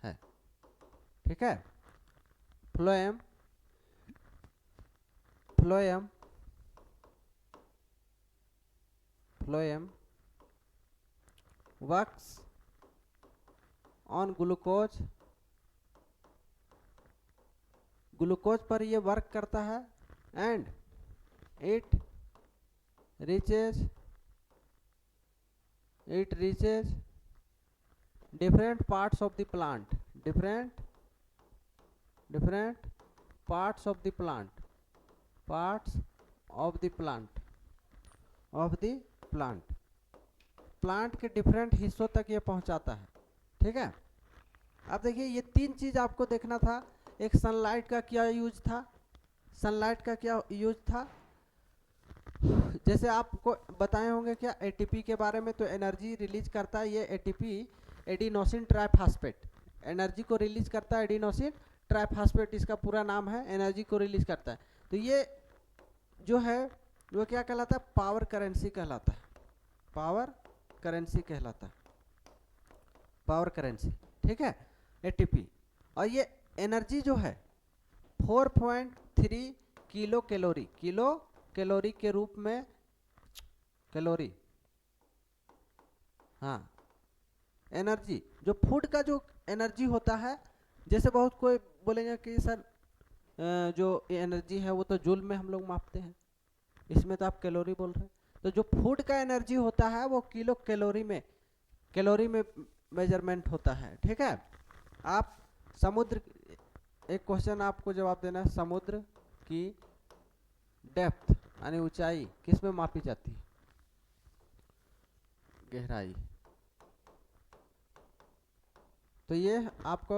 है, ठीक है। Phloem, phloem, phloem works on glucose, glucose पर ये वर्क करता है, and it reaches, it reaches different parts of the plant, different parts of the plant, parts of the plant, of the plant, plant के different हिस्सों तक ये पहुंचाता है, ठीक है। अब देखिए ये तीन चीज आपको देखना था। एक सनलाइट का क्या यूज था, सनलाइट का क्या यूज था, जैसे आपको बताए होंगे क्या एटीपी के बारे में, तो एनर्जी रिलीज करता है ये एटीपी, एडिनोसिन ट्राइफॉस्फेट, एनर्जी को रिलीज करता है एडिनोसिन ट्राइफॉस्फेट, इसका पूरा नाम है, एनर्जी को रिलीज करता है। तो ये जो है वो क्या कहलाता है, पावर करेंसी कहलाता है, पावर करेंसी कहलाता है, पावर करेंसी, ठीक है, एटीपी। और ये एनर्जी जो है 4.3 किलो कैलोरी, किलो कैलोरी के रूप में, कैलोरी, हाँ, एनर्जी जो फूड का जो एनर्जी होता है, जैसे बहुत कोई बोलेंगे कि सर जो एनर्जी है वो तो जूल में हम लोग मापते हैं, इसमें तो आप कैलोरी बोल रहे हैं। तो जो फूड का एनर्जी होता है वो किलो कैलोरी में, कैलोरी में मेजरमेंट होता है, ठीक है। आप समुद्र, एक क्वेश्चन आपको जवाब देना है, समुद्र की डेप्थ यानी ऊंचाई किस में मापी जाती है, गहराई, तो ये आपको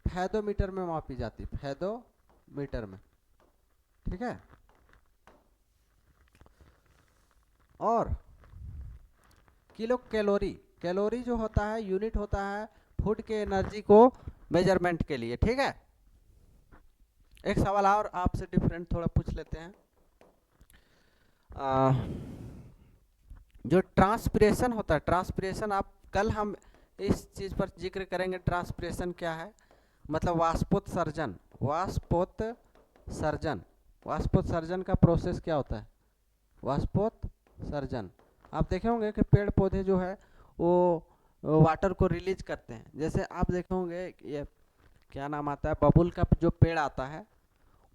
फैदोमीटर में मापी जाती, फैदोमीटर में, ठीक है। और किलो कैलोरी, कैलोरी जो होता है यूनिट होता है फूड के एनर्जी को मेजरमेंट के लिए, ठीक है। एक सवाल और आपसे डिफरेंट थोड़ा पूछ लेते हैं। जो ट्रांसपिरेशन होता है, ट्रांसपिरेशन आप कल हम इस चीज़ पर जिक्र करेंगे, ट्रांसपिरेशन क्या है, मतलब वाष्पोत्सर्जन, वाष्पोत्सर्जन, वाष्पोत्सर्जन का प्रोसेस क्या होता है, वाष्पोत्सर्जन। आप देखे होंगे कि पेड़ पौधे जो है वो वाटर को रिलीज करते हैं। जैसे आप देखे होंगे ये क्या नाम आता है, बबुल का जो पेड़ आता है,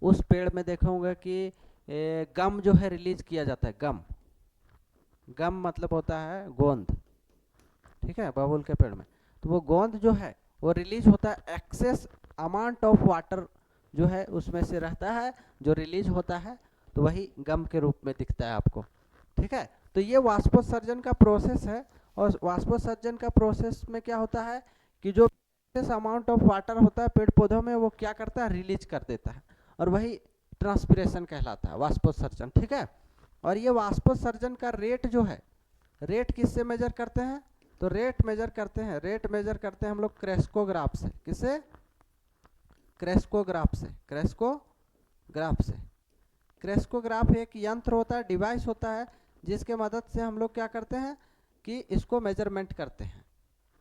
उस पेड़ में देखे होंगे कि गम जो है रिलीज किया जाता है, गम, गम मतलब होता है गोंद, ठीक है, बबुल के पेड़ में। तो वो गोंद जो है वो रिलीज होता है, एक्सेस अमाउंट ऑफ वाटर जो है उसमें से रहता है, जो रिलीज होता है तो वही गम के रूप में दिखता है आपको, ठीक है। तो ये वाष्पोत्सर्जन का प्रोसेस है। और वाष्पोत्सर्जन का प्रोसेस में क्या होता है कि जो एक्सेस अमाउंट ऑफ वाटर होता है पेड़ पौधों में, वो क्या करता है, रिलीज कर देता है, और वही ट्रांसपिरेशन कहलाता है, वाष्पोत्सर्जन, ठीक है। और ये वाष्पोत्सर्जन का रेट जो है, रेट किससे मेजर करते हैं, तो रेट मेजर करते हैं, रेट मेजर करते हैं हम लोग क्रेस्कोग्राफ से। किससे, क्रेस्कोग्राफ से, क्रेस्कोग्राफ से। क्रेस्कोग्राफ एक यंत्र होता है, डिवाइस होता है, जिसके मदद से हम लोग क्या करते हैं कि इसको मेजरमेंट करते हैं,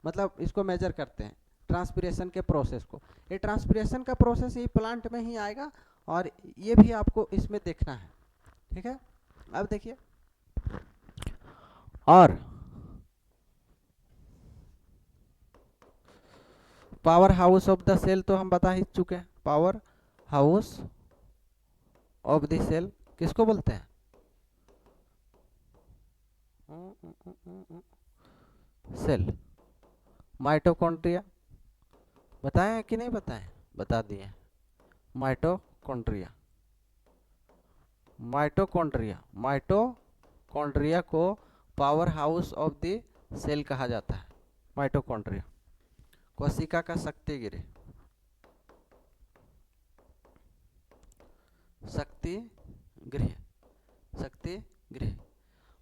मतलब इसको मेजर करते हैं ट्रांसपिरेशन के प्रोसेस को। ये ट्रांसपिरेशन का प्रोसेस ये प्लांट में ही आएगा, और ये भी आपको इसमें देखना है, ठीक है। अब देखिए, और powerhouse of the cell तो हम बता ही चुके हैं, powerhouse of the cell किसको बोलते हैं, सेल, माइटोकॉन्ड्रिया, बताएं कि नहीं बताएं, बता दिए, माइटोकॉन्ड्रिया, माइटोकॉन्ड्रिया, माइटोकॉन्ड्रिया को powerhouse of the cell कहा जाता है, माइटोकॉन्ड्रिया, कोशिका का शक्ति गृह, शक्ति गृह, शक्ति गृह।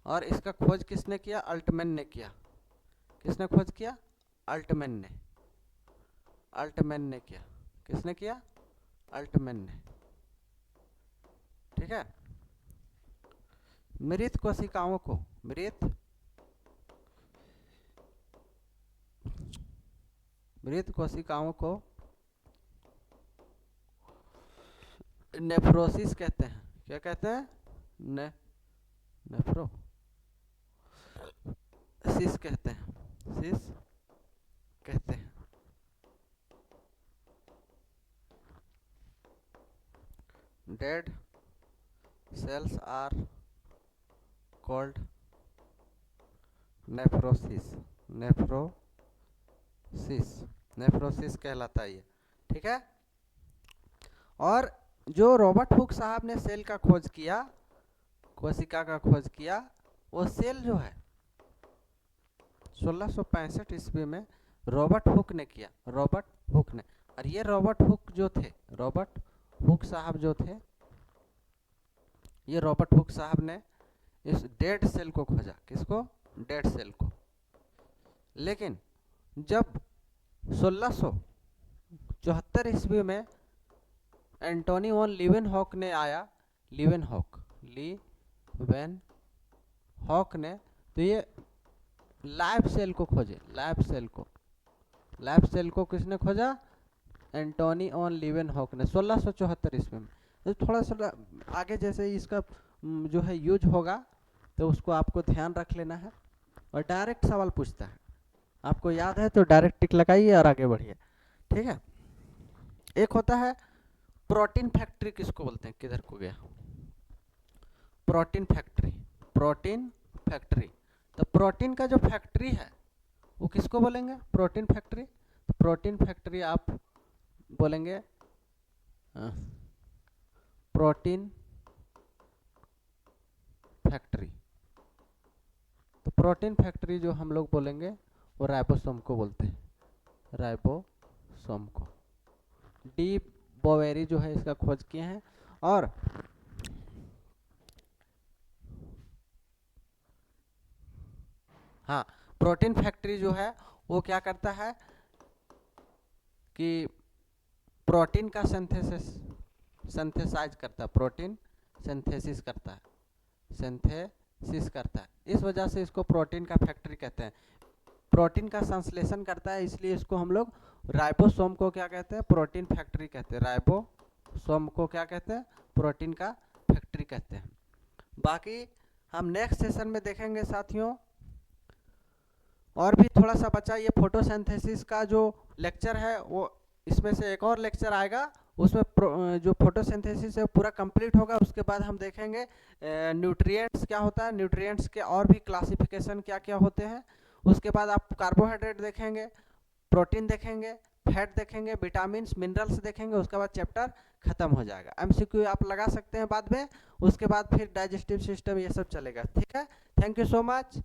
और इसका खोज किसने किया, अल्टमैन ने किया, किसने खोज किया, अल्टमैन ने, अल्टमैन ने किया, किसने किया, अल्टमैन ने, ठीक है। मृत कोशिकाओं को, मृत कोशिकाओं को नेफ्रोसिस कहते हैं, क्या कहते हैं, नेफ्रोसिस कहते हैं, सिस कहते हैं। Dead cells are called nephrosis, nephrosis, nephrosis कहलाता है ये, ठीक है। और जो रॉबर्ट हुक साहब ने सेल का खोज किया, कोशिका का खोज किया, वो सेल जो है 1665 ईस्वी में रॉबर्ट हुक ने किया, रॉबर्ट हुक ने। और ये रॉबर्ट हुक जो थे, रॉबर्ट हुक साहब जो थे, ये रॉबर्ट हुक साहब ने इस डेड सेल को खोजा, किसको, डेड सेल को। लेकिन जब 1674 ईस्वी में एंटोनी वॉन लीवेनहॉक ने आया, लीवेनहॉक ने, तो ये लाइव सेल को खोजे, लाइव सेल को, लाइव सेल को किसने खोजा, एंटोनी ऑन लीवेनहॉक ने 1674 ईस्वी में। तो थोड़ा सा आगे जैसे इसका जो है यूज होगा तो उसको आपको ध्यान रख लेना है, और डायरेक्ट सवाल पूछता है, आपको याद है तो डायरेक्ट टिक लगाइए और आगे बढ़िए, ठीक है। एक होता है प्रोटीन फैक्ट्री, किसको बोलते हैं, किधर को गया, प्रोटीन फैक्ट्री, प्रोटीन फैक्ट्री। तो प्रोटीन का जो फैक्ट्री है वो किसको बोलेंगे, प्रोटीन फैक्ट्री। तो प्रोटीन फैक्ट्री आप बोलेंगे प्रोटीन फैक्ट्री। तो प्रोटीन फैक्ट्री जो हम लोग बोलेंगे वो राइबोसोम को बोलते हैं, राइबोसोम को। डी बोवेरी जो है इसका खोज किए हैं। और हाँ, प्रोटीन फैक्ट्री जो है वो क्या करता है कि प्रोटीन का सिंथेसाइज करता है, प्रोटीन सिंथेसिस करता है, सिंथेसिस करता है। इस वजह से इसको प्रोटीन का फैक्ट्री कहते हैं। प्रोटीन का संश्लेषण करता है, इसलिए इसको हम लोग राइबोसोम को क्या कहते हैं, प्रोटीन फैक्ट्री कहते हैं। राइबोसोम को क्या कहते हैं, प्रोटीन का फैक्ट्री कहते हैं। बाकी हम नेक्स्ट सेशन में देखेंगे साथियों। और भी थोड़ा सा बचा, ये फोटोसिंथेसिस का जो लेक्चर है वो इसमें से एक और लेक्चर आएगा, उसमें जो फोटोसिंथेसिस है पूरा कंप्लीट होगा। उसके बाद हम देखेंगे न्यूट्रिएंट्स क्या होता है, न्यूट्रिएंट्स के और भी क्लासिफिकेशन क्या क्या होते हैं। उसके बाद आप कार्बोहाइड्रेट देखेंगे, प्रोटीन देखेंगे, फैट देखेंगे, विटामिन्स मिनरल्स देखेंगे। उसके बाद चैप्टर खत्म हो जाएगा। एमसीक्यू आप लगा सकते हैं बाद में। उसके बाद फिर डाइजेस्टिव सिस्टम ये सब चलेगा। ठीक है, थैंक यू सो मच।